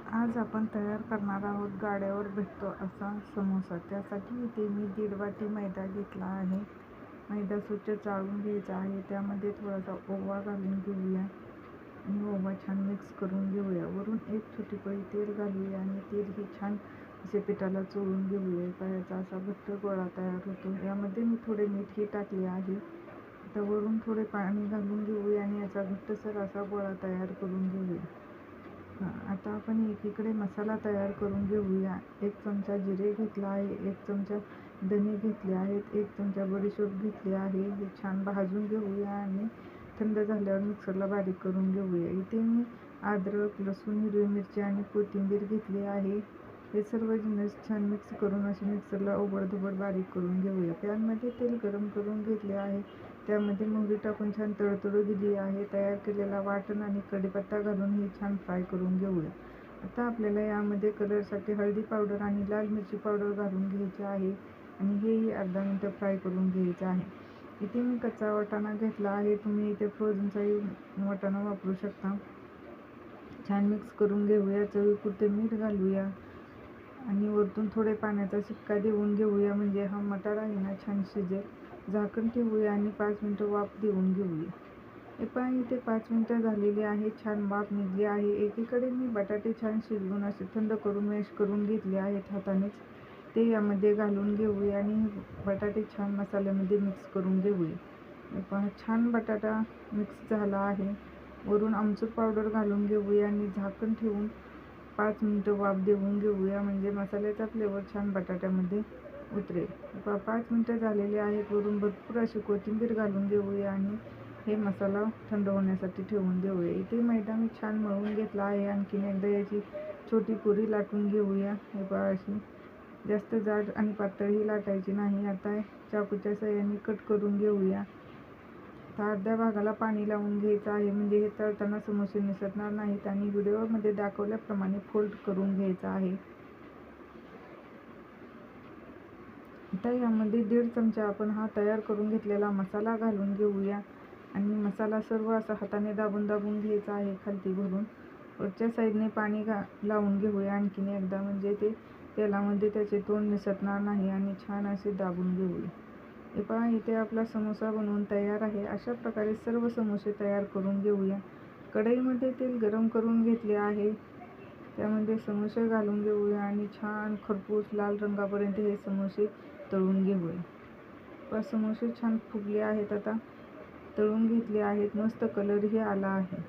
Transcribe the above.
आज आपण तयार करणार आहोत गाड्यावर भेटतो असा समोसा। त्यासाठी इथे मी 1.5 वाटी मैदा घेतला आहे। मैदा स्वच्छ चाळून घ्यायचा आहे। त्यामध्ये थोडासा ओवा घालून घेऊया आणि ओवा छान मिक्स करून घेऊया। वरून 1 छोटी पळी तेल घालूया आणि तेल हे छान असे पिठाला चोळून घेऊया। पायाचा असा घट्ट गोळा तयार होतो। यामध्ये मी थोडे मीठ टाकले आहे। आता वरून थोडे पाणी घालून घेऊया आणि याचा घट्टसर असा गोळा तयार करून घेऊया। आता आपण एकीकडे मसाला तयार करून घेऊया। 1 चमचा जिरे घेतला आहे, 1 चमचा धने घेतले आहेत, 1 चमचा बडीशेप घेतली आहे। हे छान भाजून घेऊया आणि थंड झाल्यावर मिक्सरला बारीक करून घेऊया। इथे मी अद्रक, लसूण, हिरवी मिरची आणि कोथिंबीर घेतली आहे। हे सर्व जिन्नस छान मिक्स करून असे मिक्सरला ओबडधोबड बारीक करून घेऊया। पॅनमध्ये तेल गरम करून घेतले आहे। त्यामध्ये मोहरी टाकून छान तडतडू दिली आहे। तयार केलेला वाटण आणि कढीपत्ता घालून हे छान फ्राय करून घेऊया। आता आपल्याला यामध्ये कलरसाठी हळदी पावडर आणि लाल मिरची पावडर घालून घ्यायची आहे आणि हेही अर्धा मिनिट फ्राय करून घ्यायचं आहे। इथे मी कच्चा वाटाणा घेतला आहे। तुम्ही इथे फ्रोझनचाही वाटाणा वापरू शकता। छान मिक्स करून घेऊया। चवीपुरते मीठ घालूया आणि वरतून थोडे पाण्याचा शिपका देऊन घेऊया, म्हणजे हा मटार आहे ना छान शिजेल। झाकण ठेवूया आणि 5 मिनिटं वाफ देऊन घेऊया। हे पहा, इथे 5 मिनिटं झालेली आहे। छान वाफ निघली आहे। एकीकडे मी बटाटे छान शिजवून असे थंड करून मॅश करून घेतले आहेत हातानेच। ते यामध्ये घालून घेऊया आणि बटाटे छान मसाल्यामध्ये मिक्स करून घेऊया। हे पहा, छान बटाटा मिक्स झाला आहे। वरून आमचूर पावडर घालून घेऊया आणि झाकण ठेवून 5 मिनिटं वाफ देऊन घेऊया, म्हणजे मसाल्याचा फ्लेवर छान बटाट्यामध्ये उतरेल। 5 मिनिटं झालेले आहेत। वरून भरपूर अशी कोथिंबीर घालून घेऊया आणि हे मसाला थंड होण्यासाठी ठेवून देऊया। इथे मैदा मी छान मळून घेतला आहे। आणखीन एकदा याची छोटी पुरी लाटून घेऊया। हे पहा, अशी जास्त जाड आणि पातळही लाटायची नाही। आता चाकूच्या साहाय्याने कट करून घेऊया। आता अर्ध्या भागाला पाणी लावून घ्यायचं आहे, म्हणजे हे तळताना समोसे निसटणार नाहीत आणि व्हिडिओमध्ये दाखवल्याप्रमाणे फोल्ड करून घ्यायचं आहे। आता यामध्ये 1.5 चमचा आपण हा तयार करून घेतलेला मसाला घालून घेऊया आणि मसाला सर्व असा हाताने दाबून दाबून घ्यायचा आहे खालती भरून। वरच्या साईडने पाणी लावून घेऊया आणखीन एकदा, म्हणजे ते तेलामध्ये त्याचे तोंड निसटणार नाही आणि छान असे दाबून घेऊया। हे पहा, इथे आपला समोसा बनवून तयार आहे। अशा प्रकारे सर्व समोसे तयार करून घेऊया। कढईमध्ये तेल गरम करून घेतले आहे। त्यामध्ये समोसे घालून घेऊया आणि छान खरपूस लाल रंगापर्यंत हे समोसे तळून घेऊया। समोसे छान फुगले आहेत, आता तळून घेतले आहेत। मस्त कलरही आला आहे।